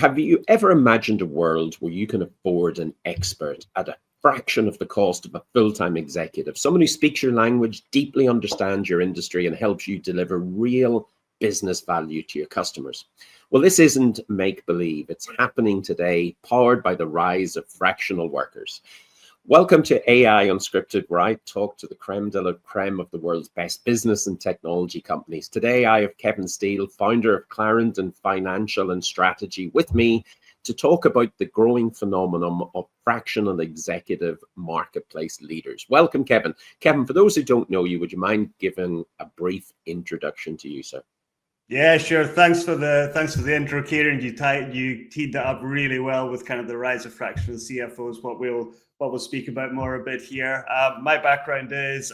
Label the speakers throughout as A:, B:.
A: have you ever imagined a world where you can afford an expert at a fraction of the cost of a full-time executive, someone who speaks your language, deeply understands your industry, and helps you deliver real business value to your customers? Well, this isn't make-believe. It's happening today, powered by the rise of fractional workers. Welcome to AI Unscripted, where I talk to the creme de la creme of the world's best business and technology companies. Today, I have Kevin Steele, founder of Clarendon Financial and Strategy, with me to talk about the growing phenomenon of fractional executive marketplace leaders. Welcome, Kevin. Kevin, for those who don't know you, would you mind giving a brief introduction to you, sir?
B: Yeah, sure. Thanks for the intro, Kieran. You teed that up really well with kind of the rise of fractional CFOs. What we'll speak about more a bit here. My background is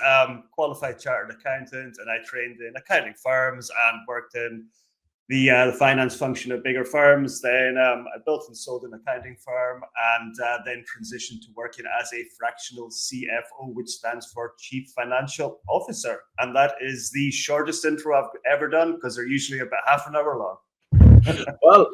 B: qualified chartered accountant, and I trained in accounting firms and worked in the finance function of bigger firms. Then I built and sold an accounting firm, and then transitioned to working as a fractional CFO, which stands for Chief Financial Officer. And that is the shortest intro I've ever done, because they're usually about half an hour long.
A: Well,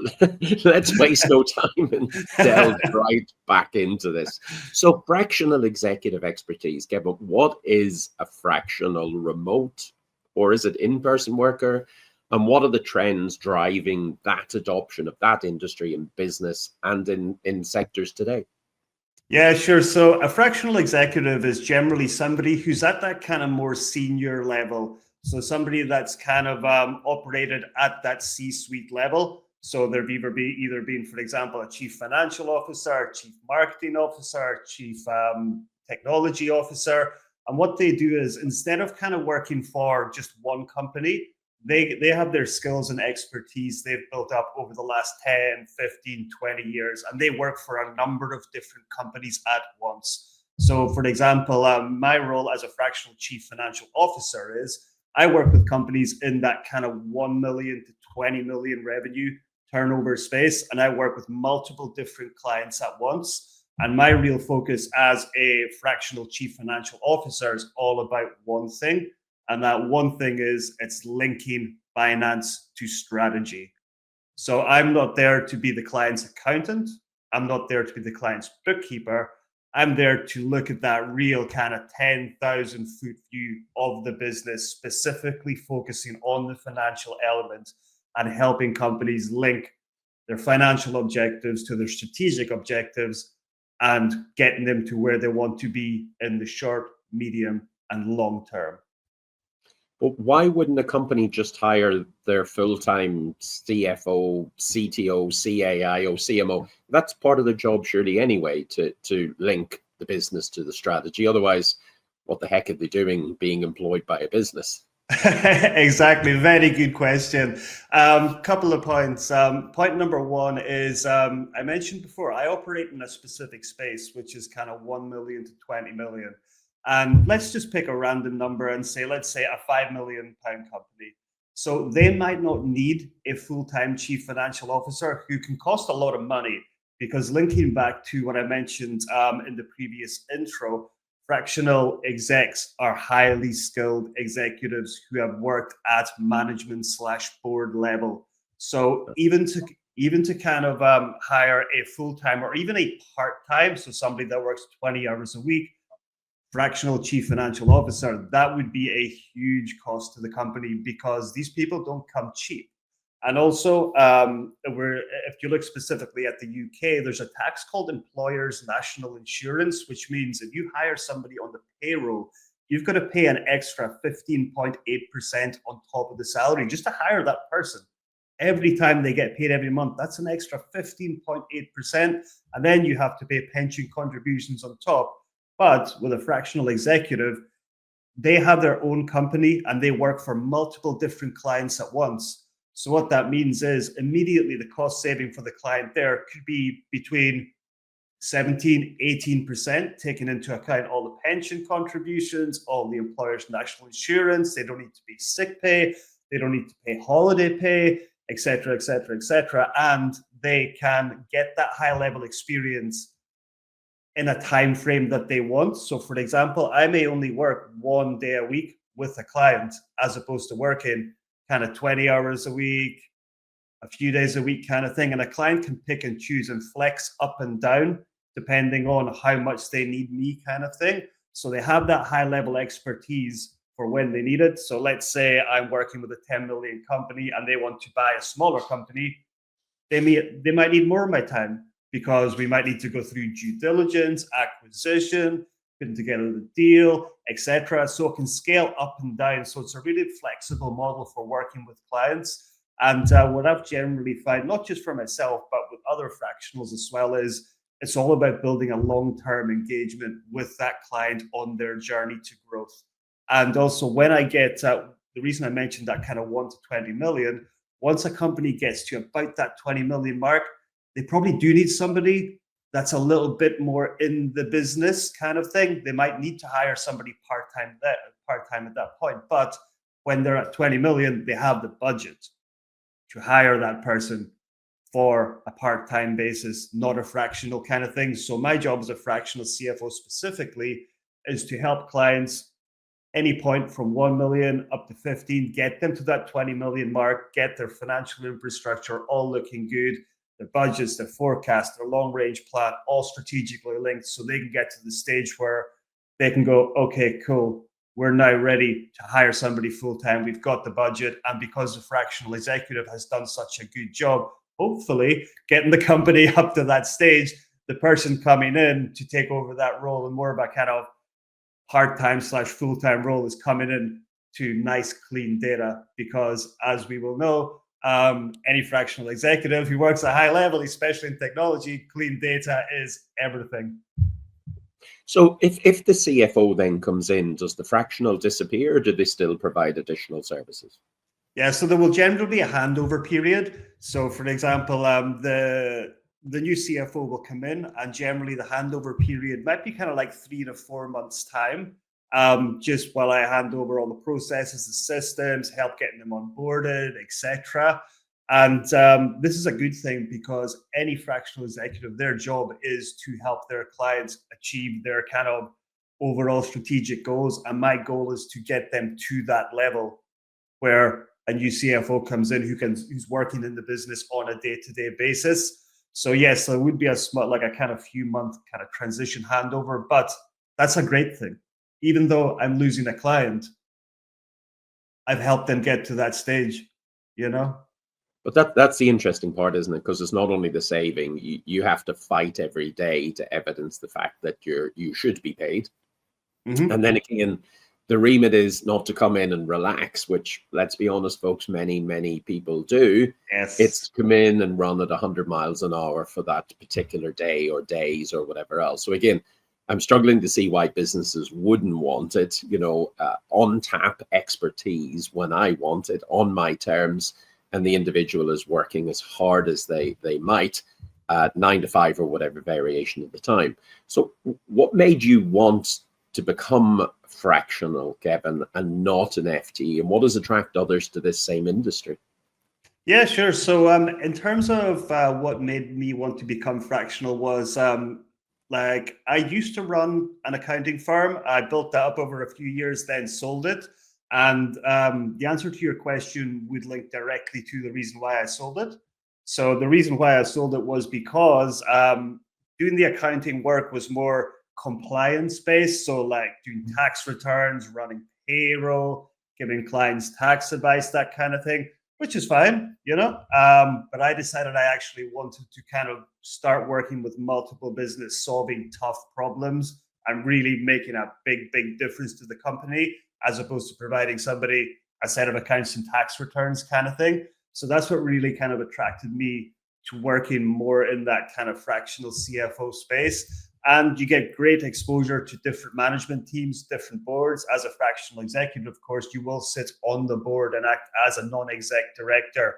A: let's waste no time and delve right back into this. So fractional executive expertise, Kevin, what is a fractional remote, or is it in-person worker? And what are the trends driving that adoption of that industry in business and in sectors today?
B: Yeah, sure. So a fractional executive is generally somebody who's at that kind of more senior level. So somebody that's kind of operated at that C-suite level. So they've either been, for example, a chief financial officer, chief marketing officer, chief technology officer. And what they do is, instead of kind of working for just one company, they have their skills and expertise they've built up over the last 10, 15, 20 years, and they work for a number of different companies at once. So for example, my role as a fractional chief financial officer is I work with companies in that kind of 1 million to 20 million revenue turnover space, and I work with multiple different clients at once. And my real focus as a fractional chief financial officer is all about one thing. And that one thing is, it's linking finance to strategy. So I'm not there to be the client's accountant. I'm not there to be the client's bookkeeper. I'm there to look at that real kind of 10,000 foot view of the business, specifically focusing on the financial element and helping companies link their financial objectives to their strategic objectives and getting them to where they want to be in the short, medium, and long term.
A: But why wouldn't a company just hire their full-time CFO, CTO, CAIO, CMO? That's part of the job surely anyway, to link the business to the strategy. Otherwise, what the heck are they doing being employed by a business?
B: Exactly. Very good question. Couple of points. Point number one is, I mentioned before, I operate in a specific space, which is kind of 1 million to 20 million. And let's just pick a random number and say, let's say a £5 million company. So they might not need a full-time chief financial officer who can cost a lot of money, because linking back to what I mentioned in the previous intro, fractional execs are highly skilled executives who have worked at management/board level. So even to kind of hire a full-time or even a part-time, so somebody that works 20 hours a week, fractional chief financial officer, that would be a huge cost to the company, because these people don't come cheap. And also, if you look specifically at the UK, there's a tax called Employers' National Insurance, which means if you hire somebody on the payroll, you've got to pay an extra 15.8% on top of the salary just to hire that person. Every time they get paid every month, that's an extra 15.8%. And then you have to pay pension contributions on top. But with a fractional executive, they have their own company and they work for multiple different clients at once. So what that means is, immediately the cost saving for the client there could be between 17, 18%, taking into account all the pension contributions, all the employer's national insurance. They don't need to pay sick pay. They don't need to pay holiday pay, et cetera, et cetera, et cetera. And they can get that high level experience in a time frame that they want. So for example, I may only work 1 day a week with a client, as opposed to working kind of 20 hours a week, a few days a week kind of thing. And a client can pick and choose and flex up and down depending on how much they need me kind of thing. So they have that high level expertise for when they need it. So let's say I'm working with a 10 million company and they want to buy a smaller company. They might need more of my time because we might need to go through due diligence, acquisition, putting together the deal, etc. So it can scale up and down. So it's a really flexible model for working with clients. And what I've generally found, not just for myself, but with other fractionals as well, is it's all about building a long-term engagement with that client on their journey to growth. And also when I get, the reason I mentioned that kind of 1 to 20 million, once a company gets to about that 20 million mark, they probably do need somebody that's a little bit more in the business kind of thing. They might need to hire somebody part-time at that point. But when they're at 20 million, they have the budget to hire that person for a part-time basis, not a fractional kind of thing. So my job as a fractional CFO specifically is to help clients any point from 1 million up to 15, get them to that 20 million mark, get their financial infrastructure all looking good, their budgets, their forecast, their long range plan, all strategically linked so they can get to the stage where they can go, okay, cool. We're now ready to hire somebody full-time. We've got the budget. And because the fractional executive has done such a good job, hopefully getting the company up to that stage, the person coming in to take over that role and more of a kind of part-time / full-time role is coming in to nice, clean data. Because as we will know, any fractional executive who works at a high level, especially in technology, clean data is everything.
A: So if the CFO then comes in, does the fractional disappear or do they still provide additional services?
B: Yeah, so there will generally be a handover period. So for example, the new CFO will come in and generally the handover period might be kind of like 3 to 4 months time. Just while I hand over all the processes, the systems, help getting them onboarded, etc. And this is a good thing because any fractional executive, their job is to help their clients achieve their kind of overall strategic goals. And my goal is to get them to that level where a new CFO comes in who's working in the business on a day-to-day basis. So yes, there would be a kind of few month kind of transition handover, but that's a great thing. Even though I'm losing a client, I've helped them get to that stage, you know?
A: But that's the interesting part, isn't it? Because it's not only the saving, you have to fight every day to evidence the fact that you should be paid. Mm-hmm. And then again, the remit is not to come in and relax, which, let's be honest, folks, many people do.
B: Yes.
A: It's come in and run at 100 miles an hour for that particular day or days or whatever else. So again, I'm struggling to see why businesses wouldn't want it, on tap expertise when I want it on my terms, and the individual is working as hard as they might, 9 to 5 or whatever variation of the time. So what made you want to become fractional, Kevin, and not an FTE? And what does attract others to this same industry?
B: Yeah, sure. So in terms of what made me want to become fractional was I used to run an accounting firm. I built that up over a few years, then sold it. And the answer to your question would link directly to the reason why I sold it. So the reason why I sold it was because doing the accounting work was more compliance based. So like doing tax returns, running payroll, giving clients tax advice, that kind of thing, which is fine, but I decided I actually wanted to kind of start working with multiple business, solving tough problems and really making a big difference to the company, as opposed to providing somebody a set of accounts and tax returns kind of thing. So that's what really kind of attracted me to working more in that kind of fractional CFO space. And you get great exposure to different management teams, different boards. As a fractional executive, of course, you will sit on the board and act as a non-exec director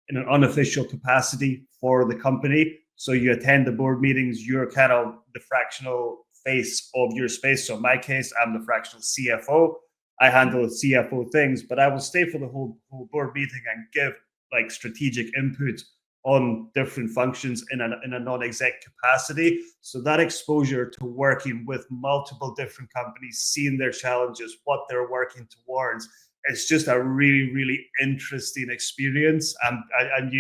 B: in an unofficial capacity for the company. So you attend the board meetings, you're kind of the fractional face of your space. So in my case, I'm the fractional CFO. I handle the CFO things, but I will stay for the whole board meeting and give like strategic input on different functions in a non-exec capacity. So that exposure to working with multiple different companies, seeing their challenges, what they're working towards, it's just a really interesting experience. And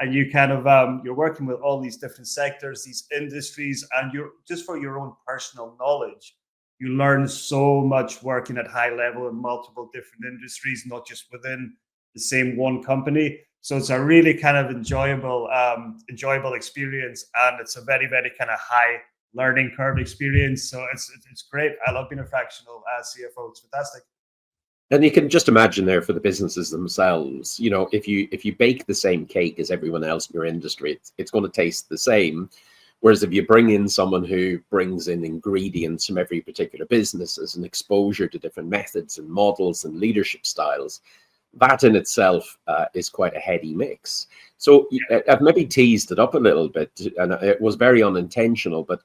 B: and you kind of you're working with all these different sectors, these industries, and you're just for your own personal knowledge. You learn so much working at high level in multiple different industries, not just within the same one company. So it's a really kind of enjoyable experience, and it's a very, very kind of high learning curve experience. So it's great. I love being a fractional CFO. It's fantastic.
A: And you can just imagine there for the businesses themselves, you know, if you bake the same cake as everyone else in your industry, it's going to taste the same. Whereas if you bring in someone who brings in ingredients from every particular business as an exposure to different methods and models and leadership styles, that in itself is quite a heady mix. So I've maybe teased it up a little bit, and it was very unintentional, but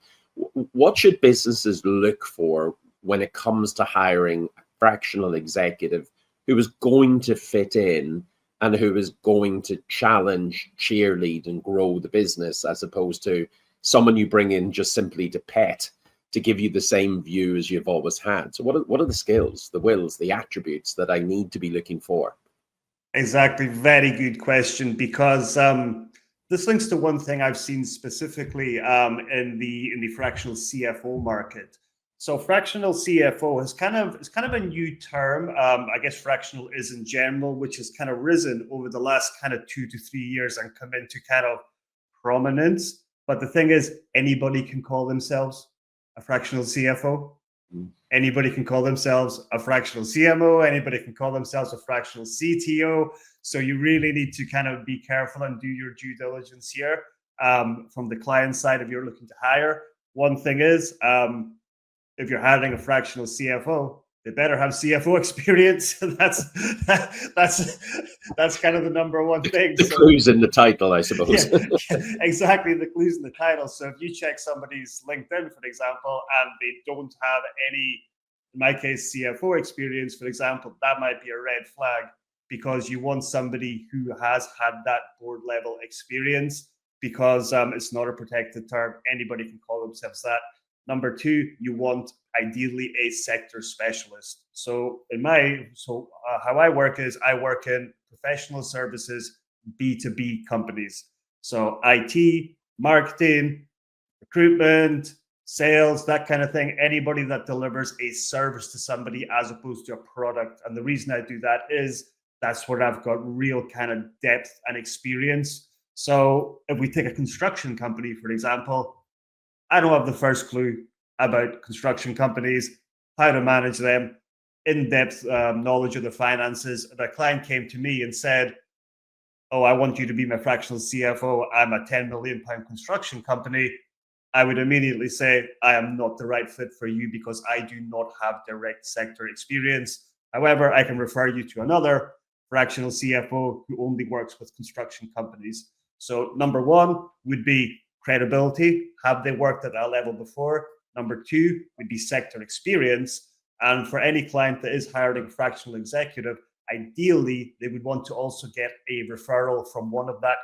A: what should businesses look for when it comes to hiring a fractional executive who is going to fit in and who is going to challenge, cheerlead, and grow the business, as opposed to someone you bring in just simply to pet, to give you the same view as you've always had? So what are the skills, the wills, the attributes that I need to be looking for?
B: Exactly. Very good question, because this links to one thing I've seen specifically in the fractional CFO market. So fractional CFO is kind of a new term. I guess fractional is in general, which has kind of risen over the last kind of 2 to 3 years and come into kind of prominence. But the thing is, anybody can call themselves a fractional CFO. Anybody can call themselves a fractional CMO. Anybody can call themselves a fractional CTO. So you really need to kind of be careful and do your due diligence here from the client side if you're looking to hire. One thing is, if you're hiring a fractional CFO, they better have CFO experience. That's kind of the number one thing.
A: The clues in the title, I suppose.
B: Yeah, exactly, the clues in the title. So if you check somebody's LinkedIn, for example, and they don't have any, in my case, CFO experience, for example, that might be a red flag, because you want somebody who has had that board level experience, because it's not a protected term. Anybody can call themselves that. Number two, you want ideally a sector specialist. So how I work is I work in professional services, B2B companies. So IT, marketing, recruitment, sales, that kind of thing. Anybody that delivers a service to somebody as opposed to a product. And the reason I do that is that's where I've got real kind of depth and experience. So if we take a construction company, for example, I don't have the first clue about construction companies, how to manage them, in-depth knowledge of the finances. If a client came to me and said, oh, I want you to be my fractional CFO, I'm a £10 million construction company, I would immediately say, I am not the right fit for you, because I do not have direct sector experience. However, I can refer you to another fractional CFO who only works with construction companies. So number one would be credibility. Have they worked at that level before? Number two would be sector experience. And for any client that is hiring a fractional executive, ideally, they would want to also get a referral from one of that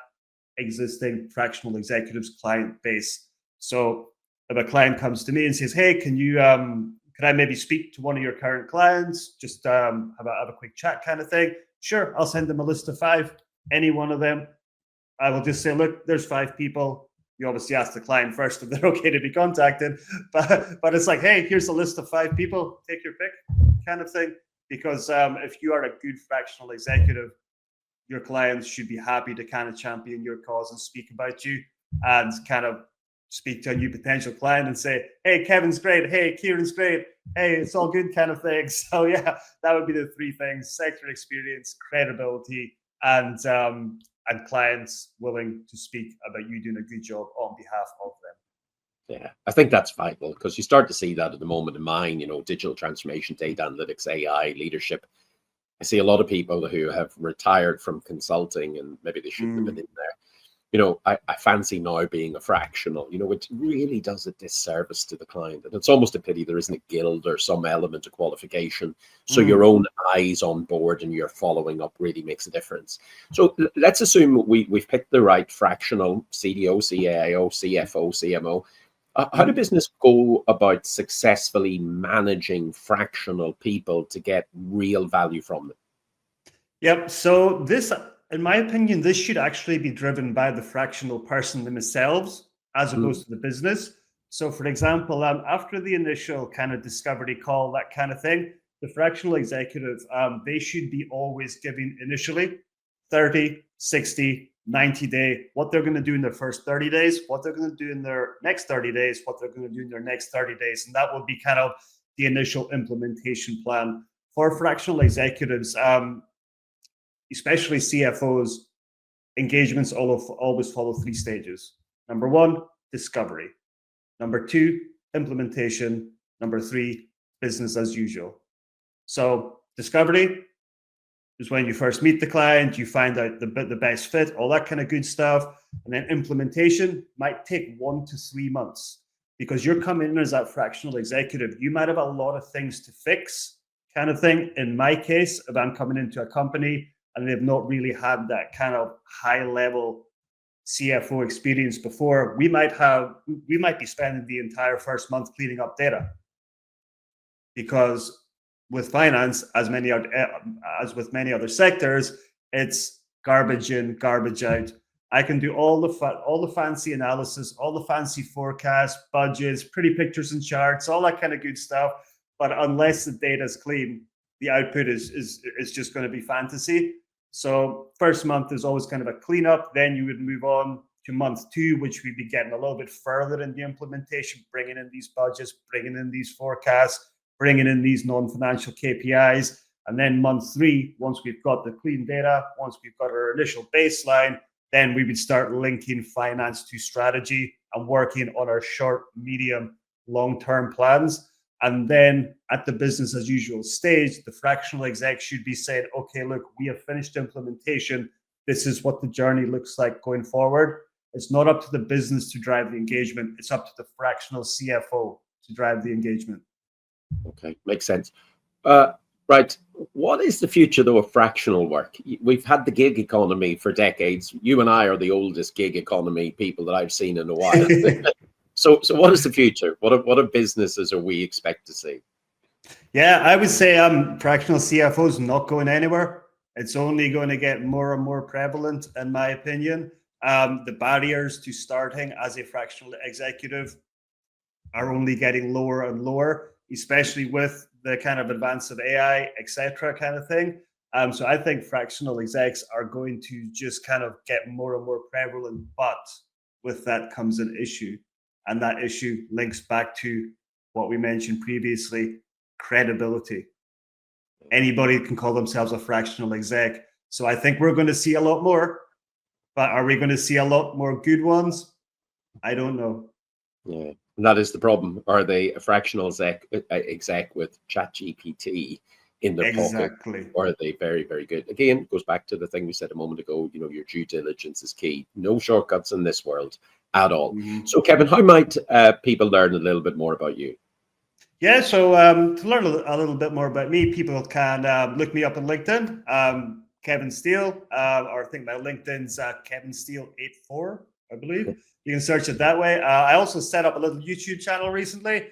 B: existing fractional executives client base. So if a client comes to me and says, hey, can I maybe speak to one of your current clients? Just have a quick chat kind of thing. Sure, I'll send them a list of 5, any one of them. I will just say, look, there's 5 people. You obviously ask the client first if they're okay to be contacted, but it's like, hey, here's a list of 5 people, take your pick kind of thing. Because if you are a good fractional executive, your clients should be happy to kind of champion your cause and speak about you, and kind of speak to a new potential client and say, hey, Kevin's great, hey, Kieran's great, hey, it's all good kind of thing. So yeah, that would be the 3 things: sector experience, credibility, and clients willing to speak about you doing a good job on behalf of them.
A: Yeah, I think that's vital, because you start to see that at the moment in mine, you know, digital transformation, data analytics, AI, leadership. I see a lot of people who have retired from consulting, and maybe they shouldn't have been in there. You know, I fancy now being a fractional, you know, which really does a disservice to the client. And it's almost a pity there isn't a guild or some element of qualification. So your own eyes on board and your following up really makes a difference. So let's assume we've picked the right fractional CDO, CAO, CFO, CMO. How do business go about successfully managing fractional people to get real value from them?
B: Yep. So this in my opinion, this should actually be driven by the fractional person themselves as opposed to the business. So for example, after the initial kind of discovery call, that kind of thing, the fractional executive, they should be always giving initially 30, 60, 90-day, what they're going to do in their first 30 days, what they're going to do in their next 30 days, what they're going to do in their next 30 days. And that will be kind of the initial implementation plan. For fractional executives, especially CFOs, engagements always follow 3 stages. Number 1, discovery. Number 2, implementation. Number 3, business as usual. So discovery is when you first meet the client, you find out the best fit, all that kind of good stuff. And then implementation might take 1 to 3 months because you're coming in as that fractional executive. You might have a lot of things to fix kind of thing. In my case, if I'm coming into a company and they've not really had that kind of high level CFO experience before, we might be spending the entire first month cleaning up data. Because with finance, as with many other sectors, it's garbage in, garbage out. I can do all the fancy analysis, all the fancy forecasts, budgets, pretty pictures and charts, all that kind of good stuff. But unless the data is clean, the output is just going to be fantasy. So first month is always kind of a cleanup. Then you would move on to month 2, which we'd be getting a little bit further in the implementation, bringing in these budgets, bringing in these forecasts, bringing in these non-financial KPIs. And then month 3, once we've got the clean data, once we've got our initial baseline, then we would start linking finance to strategy and working on our short, medium, long-term plans. And then at the business as usual stage, the fractional exec should be saying, okay, look, we have finished implementation. This is what the journey looks like going forward. It's not up to the business to drive the engagement. It's up to the fractional CFO to drive the engagement.
A: Okay, makes sense. Right. What is the future, though, of fractional work? We've had the gig economy for decades. You and I are the oldest gig economy people that I've seen in a while. So what is the future? What businesses are we expect to see?
B: Yeah, I would say fractional CFOs not going anywhere. It's only going to get more and more prevalent, in my opinion. The barriers to starting as a fractional executive are only getting lower and lower, especially with the kind of advance of AI, etc., kind of thing. So I think fractional execs are going to just kind of get more and more prevalent, but with that comes an issue. And that issue links back to what we mentioned previously, credibility. Anybody can call themselves a fractional exec. So I think we're going to see a lot more, but are we going to see a lot more good ones? I don't know.
A: Yeah, and that is the problem. Are they a fractional exec with ChatGPT in their pocket, or are they very, very good? Again, it goes back to the thing we said a moment ago, you know, your due diligence is key. No shortcuts in this world at all. So Kevin, how might people learn a little bit more about you?
B: Yeah, so to learn a little bit more about me, people can look me up on LinkedIn, Kevin Steele, or I think my LinkedIn's Kevin Steele 84, I believe. You can search it that way. I also set up a little YouTube channel recently,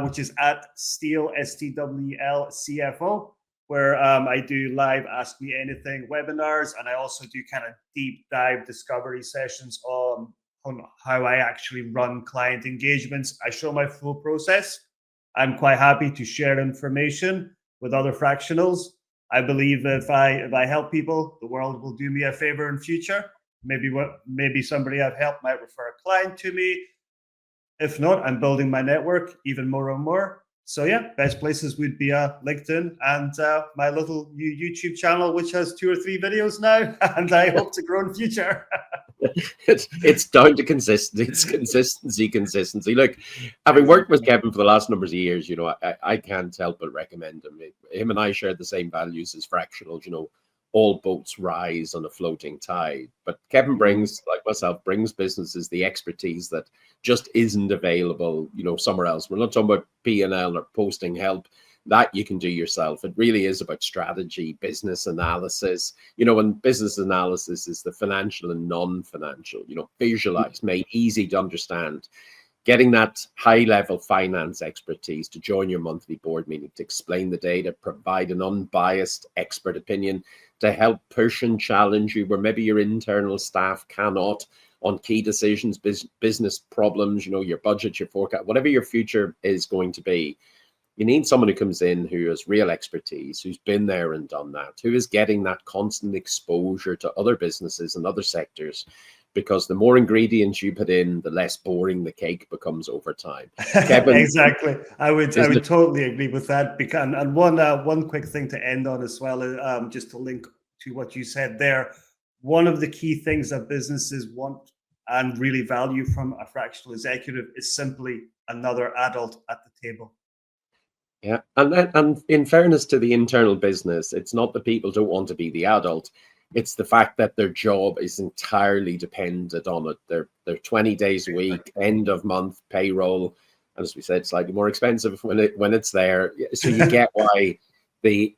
B: which is at Steele, STWL where I do live Ask Me Anything webinars, and I also do kind of deep dive discovery sessions on how I actually run client engagements. I show my full process. I'm quite happy to share information with other fractionals. I believe if I help people, the world will do me a favor in future. Maybe somebody I've helped might refer a client to me. If not, I'm building my network even more and more. So yeah, best places would be LinkedIn and my little new YouTube channel, which has 2 or 3 videos now, and I hope to grow in future.
A: It's down to consistency. It's consistency. Look, having worked with Kevin for the last numbers of years, you know, I can't help but recommend him. Him and I share the same values as fractionals, you know, all boats rise on a floating tide. But Kevin brings, like myself, brings businesses the expertise that just isn't available, you know, somewhere else. We're not talking about P&L or posting help. That you can do yourself. It really is about strategy, business analysis, you know, and business analysis is the financial and non-financial, you know, visualize, made easy to understand. Getting that high-level finance expertise to join your monthly board meeting, to explain the data, provide an unbiased expert opinion. to help push and challenge you where maybe your internal staff cannot, on key decisions, business problems, your budget, your forecast, whatever your future is going to be. You need someone who comes in who has real expertise, who's been there and done that, who is getting that constant exposure to other businesses and other sectors, because the more ingredients you put in, the less boring the cake becomes over time. Kevin,
B: exactly. I would totally agree with that. Because, and one quick thing to end on as well, just to link to what you said there. One of the key things that businesses want and really value from a fractional executive is simply another adult at the table.
A: Yeah, and in fairness to the internal business, it's not that people don't want to be the adult. It's the fact that their job is entirely dependent on it. They're 20 days a week, end of month payroll, and as we said, slightly more expensive when it's there. So you get why they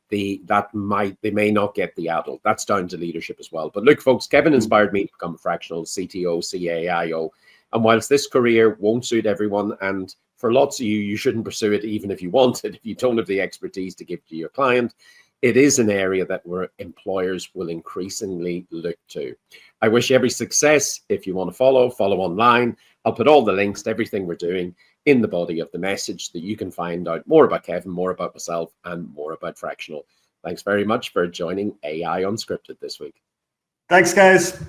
A: may not get the adult. That's down to leadership as well. But look, folks, Kevin inspired me to become a fractional CTO, CAIO. And whilst this career won't suit everyone, and for lots of you, you shouldn't pursue it even if you want it, if you don't have the expertise to give to your client, it is an area that where employers will increasingly look to. I wish you every success. If you want to follow online. I'll put all the links to everything we're doing in the body of the message, that you can find out more about Kevin, more about myself, and more about Fractional. Thanks very much for joining AI Unscripted this week.
B: Thanks, guys.